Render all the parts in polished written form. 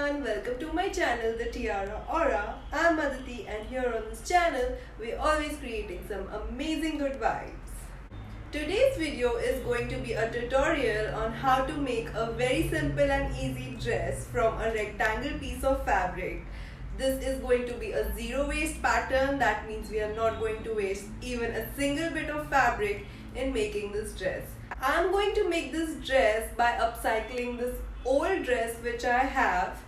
everyone, welcome to my channel The Tiara Aura. I'm Aditi and here on this channel we're always creating some amazing good vibes. Today's video is going to be a tutorial on how to make a very simple and easy dress from a rectangle piece of fabric. This is going to be a zero waste pattern. That means we are not going to waste even a single bit of fabric in making this dress. I'm going to make this dress by upcycling this old dress which I have.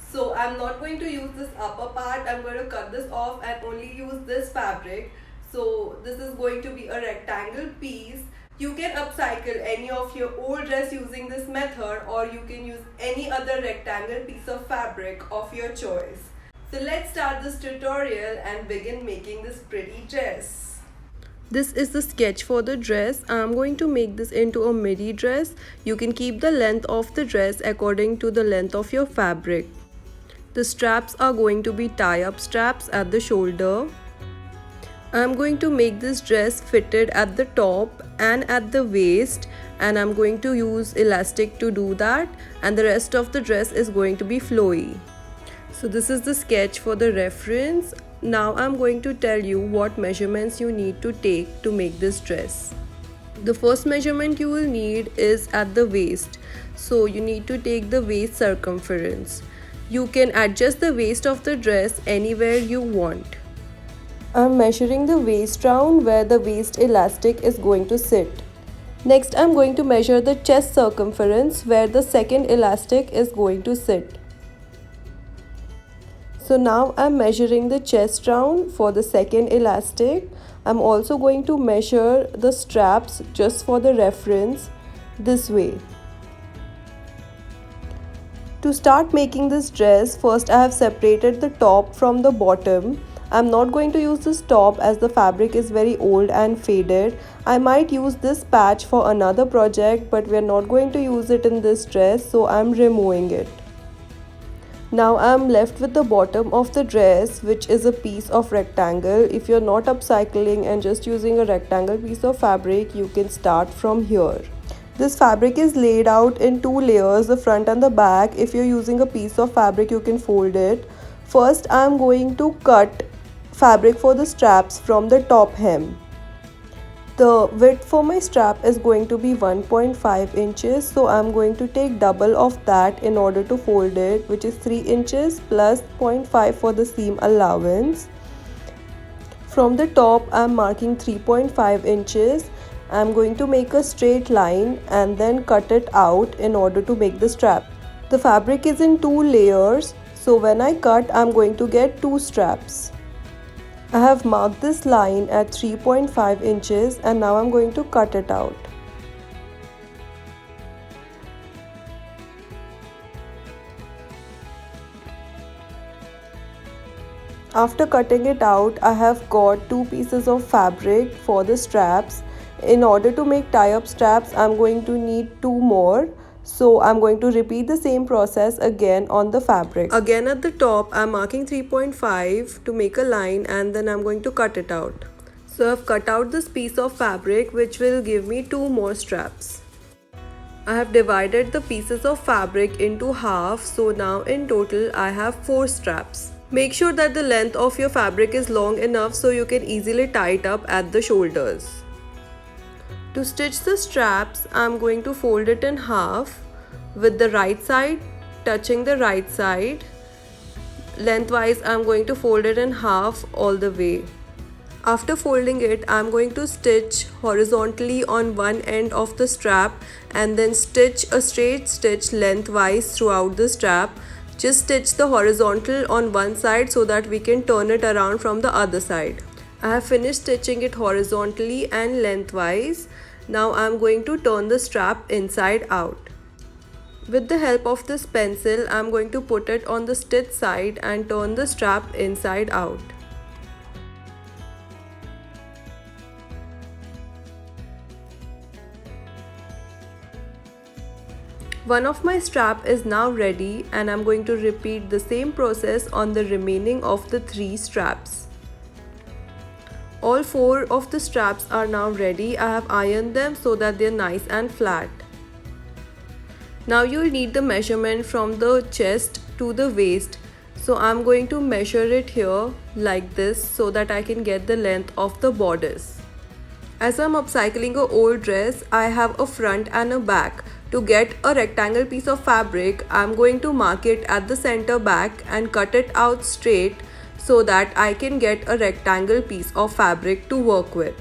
So I'm not going to use this upper part. I'm going to cut this off and only use this fabric. So this is going to be a rectangle piece. You can upcycle any of your old dress using this method, or you can use any other rectangle piece of fabric of your choice. So let's start this tutorial and begin making this pretty dress. This is the sketch for the dress. I'm going to make this into a midi dress. You can keep the length of the dress according to the length of your fabric. The straps are going to be tie-up straps at the shoulder. I'm going to make this dress fitted at the top and at the waist, and I'm going to use elastic to do that, and the rest of the dress is going to be flowy. So this is the sketch for the reference. Now I'm going to tell you what measurements you need to take to make this dress. The first measurement you will need is at the waist. So you need to take the waist circumference. You can adjust the waist of the dress anywhere you want. I'm measuring the waist round where the waist elastic is going to sit. Next, I'm going to measure the chest circumference where the second elastic is going to sit. So now I'm measuring the chest round for the second elastic. I'm also going to measure the straps just for the reference this way. To start making this dress, first I have separated the top from the bottom. I'm not going to use this top as the fabric is very old and faded. I might use this patch for another project, but we're not going to use it in this dress, so I'm removing it. Now I'm left with the bottom of the dress, which is a piece of rectangle. If you're not upcycling and just using a rectangle piece of fabric, you can start from here. This fabric is laid out in two layers, the front and the back. If you're using a piece of fabric, you can fold it. First, I'm going to cut fabric for the straps from the top hem. The width for my strap is going to be 1.5 inches, so I'm going to take double of that in order to fold it, which is 3 inches plus 0.5 for the seam allowance. From the top, I'm marking 3.5 inches. I'm going to make a straight line and then cut it out in order to make the strap. The fabric is in two layers, so when I cut, I'm going to get two straps. I have marked this line at 3.5 inches and now I'm going to cut it out. After cutting it out, I have got two pieces of fabric for the straps. In order to make tie-up straps, I'm going to need two more. So I'm going to repeat the same process again on the fabric. Again at the top, I'm marking 3.5 to make a line, and then I'm going to cut it out. So I've cut out this piece of fabric, which will give me two more straps. I have divided the pieces of fabric into half, so now in total I have 4 straps. Make sure that the length of your fabric is long enough so you can easily tie it up at the shoulders. To stitch the straps, I'm going to fold it in half with the right side touching the right side. Lengthwise, I'm going to fold it in half all the way. After folding it, I'm going to stitch horizontally on one end of the strap and then stitch a straight stitch lengthwise throughout the strap. Just stitch the horizontal on one side so that we can turn it around from the other side. I have finished stitching it horizontally and lengthwise. Now I'm going to turn the strap inside out. With the help of this pencil, I'm going to put it on the stitch side and turn the strap inside out. One of my strap is now ready, and I'm going to repeat the same process on the remaining of the 3 straps. All 4 of the straps are now ready. I have ironed them so that they're nice and flat. Now you'll need the measurement from the chest to the waist. So I'm going to measure it here like this so that I can get the length of the borders. As I'm upcycling an old dress, I have a front and a back. To get a rectangle piece of fabric, I'm going to mark it at the center back and cut it out straight so that I can get a rectangle piece of fabric to work with.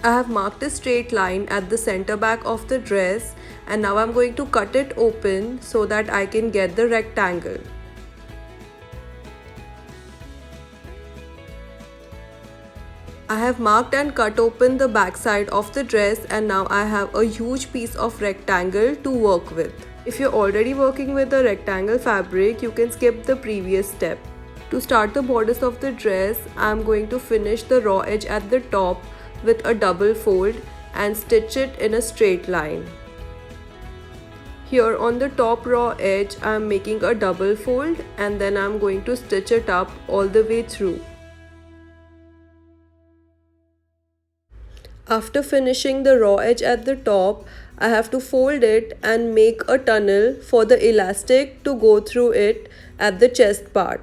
I have marked a straight line at the center back of the dress, and now I'm going to cut it open so that I can get the rectangle. I have marked and cut open the back side of the dress, and now I have a huge piece of rectangle to work with. If you're already working with the rectangle fabric, you can skip the previous step. To start the borders of the dress, I'm going to finish the raw edge at the top with a double fold and stitch it in a straight line. Here on the top raw edge, I'm making a double fold and then I'm going to stitch it up all the way through. After finishing the raw edge at the top, I have to fold it and make a tunnel for the elastic to go through it at the chest part.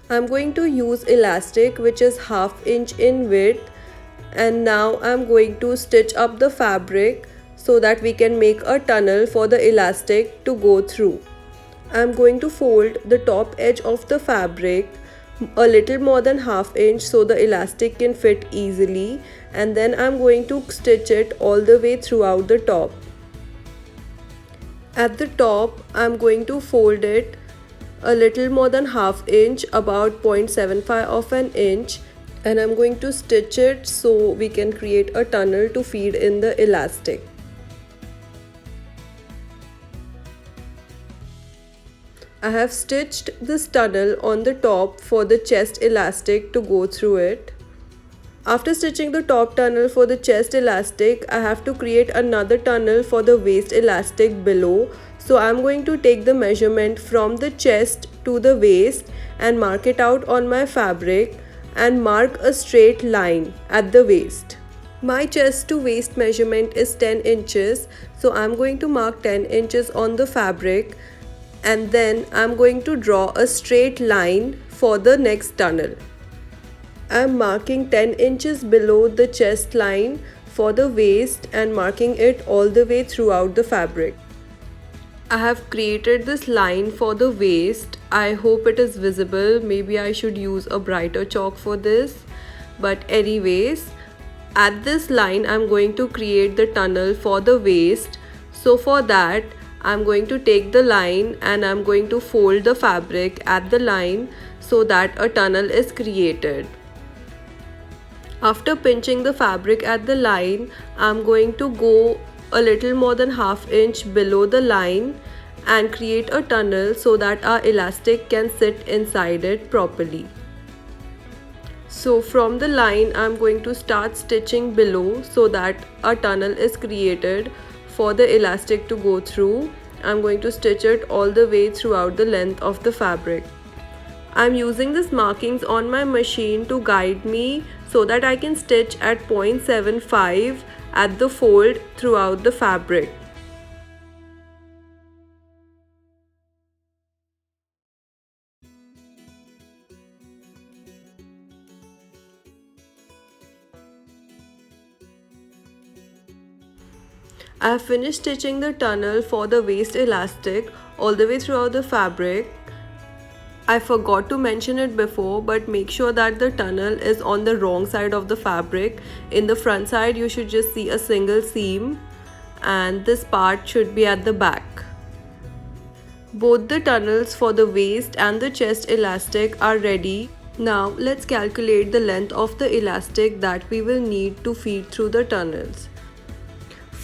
I'm going to use elastic which is 1/2 inch in width, and now I'm going to stitch up the fabric so that we can make a tunnel for the elastic to go through. I'm going to fold the top edge of the fabric a little more than 1/2 inch so the elastic can fit easily, and then I'm going to stitch it all the way throughout the top. At the top, I'm going to fold it a little more than 1/2 inch, about 0.75 of an inch, and I'm going to stitch it so we can create a tunnel to feed in the elastic. I have stitched this tunnel on the top for the chest elastic to go through it. After stitching the top tunnel for the chest elastic, I have to create another tunnel for the waist elastic below. So I'm going to take the measurement from the chest to the waist and mark it out on my fabric and mark a straight line at the waist. My chest to waist measurement is 10 inches, so I'm going to mark 10 inches on the fabric, and then I'm going to draw a straight line for the next tunnel. I'm marking 10 inches below the chest line for the waist and marking it all the way throughout the fabric. I have created this line for the waist. I hope it is visible. Maybe I should use a brighter chalk for this. But anyways, at this line I'm going to create the tunnel for the waist. So for that, I'm going to take the line and I'm going to fold the fabric at the line so that a tunnel is created. After pinching the fabric at the line, I'm going to go a little more than 1/2 inch below the line and create a tunnel so that our elastic can sit inside it properly. So from the line, I'm going to start stitching below so that a tunnel is created for the elastic to go through. I'm going to stitch it all the way throughout the length of the fabric. I'm using these markings on my machine to guide me so that I can stitch at 0.75 at the fold throughout the fabric. I have finished stitching the tunnel for the waist elastic all the way throughout the fabric. I forgot to mention it before, but make sure that the tunnel is on the wrong side of the fabric. In the front side, you should just see a single seam, and this part should be at the back. Both the tunnels for the waist and the chest elastic are ready. Now let's calculate the length of the elastic that we will need to feed through the tunnels.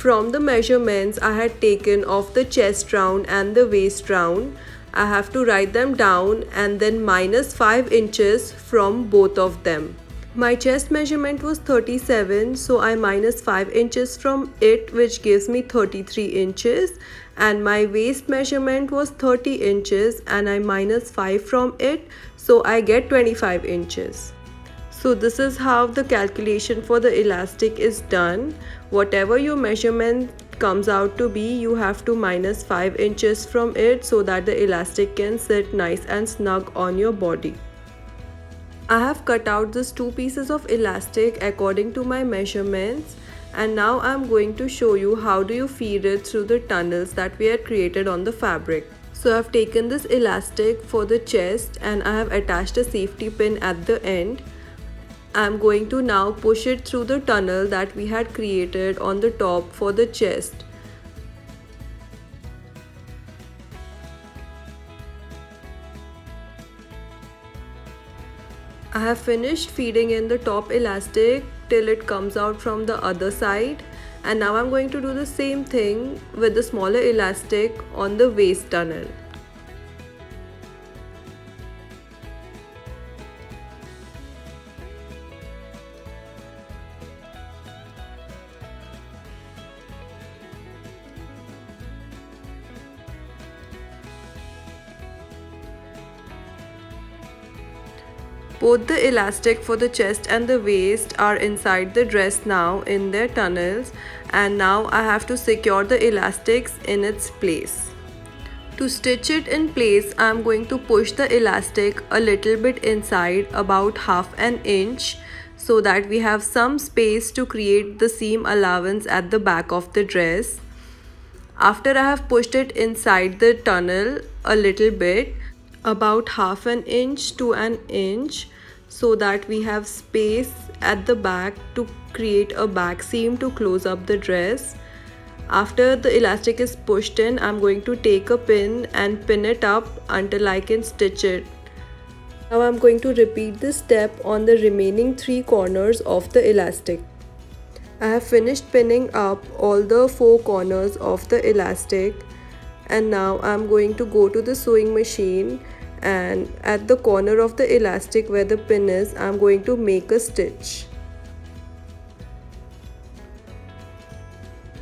From the measurements I had taken of the chest round and the waist round, I have to write them down and then minus 5 inches from both of them. My chest measurement was 37, so I minus 5 inches from it, which gives me 33 inches, and my waist measurement was 30 inches and I minus 5 from it, so I get 25 inches. So this is how the calculation for the elastic is done. Whatever your measurement it comes out to be, you have to minus 5 inches from it so that the elastic can sit nice and snug on your body. I have cut out these 2 pieces of elastic according to my measurements, and now I'm going to show you how do you feed it through the tunnels that we had created on the fabric. So I've taken this elastic for the chest and I have attached a safety pin at the end. I'm going to now push it through the tunnel that we had created on the top for the chest. I have finished feeding in the top elastic till it comes out from the other side, and now I'm going to do the same thing with the smaller elastic on the waist tunnel. Both the elastic for the chest and the waist are inside the dress now in their tunnels, and now I have to secure the elastics in its place. To stitch it in place, I am going to push the elastic a little bit inside, about half an inch, so that we have some space to create the seam allowance at the back of the dress. After I have pushed it inside the tunnel a little bit, about half an inch to an inch, so that we have space at the back to create a back seam to close up the dress. After the elastic is pushed in, I'm going to take a pin and pin it up until I can stitch it. Now I'm going to repeat this step on the remaining 3 corners of the elastic. I have finished pinning up all the 4 corners of the elastic, and now I'm going to go to the sewing machine, and at the corner of the elastic where the pin is, I'm going to make a stitch.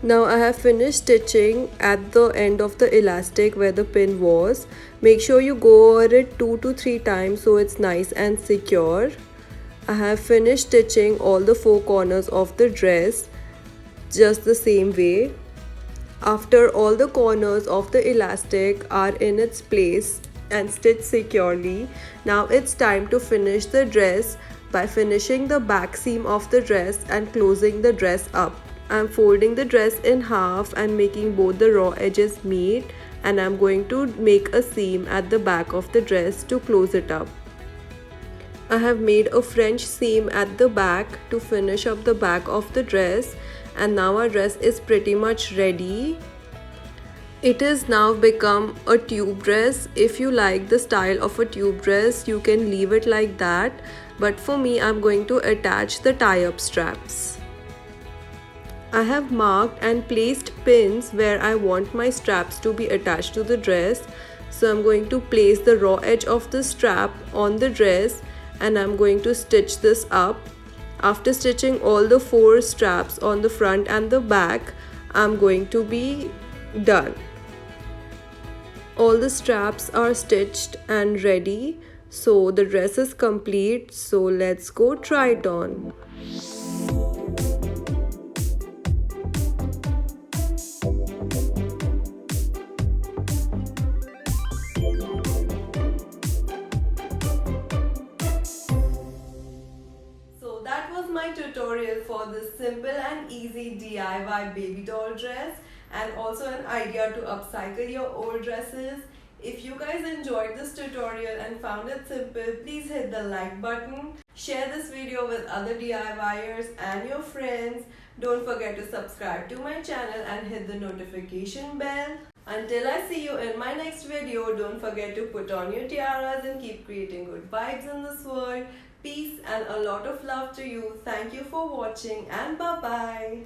Now I have finished stitching at the end of the elastic where the pin was. Make sure you go over it 2 to 3 times so it's nice and secure. I have finished stitching all the 4 corners of the dress just the same way. After all the corners of the elastic are in its place and stitched securely, now it's time to finish the dress by finishing the back seam of the dress and closing the dress up. I'm folding the dress in half and making both the raw edges meet, and I'm going to make a seam at the back of the dress to close it up. I have made a French seam at the back to finish up the back of the dress, and now our dress is pretty much ready. It is now become a tube dress. If you like the style of a tube dress, you can leave it like that, but for me, I'm going to attach the tie-up straps. I have marked and placed pins where I want my straps to be attached to the dress. So I'm going to place the raw edge of the strap on the dress, and I'm going to stitch this up. After stitching all the 4 straps on the front and the back, I'm going to be done. All the straps are stitched and ready, so the dress is complete. So let's go try it on. So that was my tutorial for this simple and easy DIY baby doll dress, and also an idea to upcycle your old dresses. If you guys enjoyed this tutorial and found it simple, please hit the like button. Share this video with other DIYers and your friends. Don't forget to subscribe to my channel and hit the notification bell. Until I see you in my next video, don't forget to put on your tiaras and keep creating good vibes in this world. Peace and a lot of love to you. Thank you for watching, and bye-bye.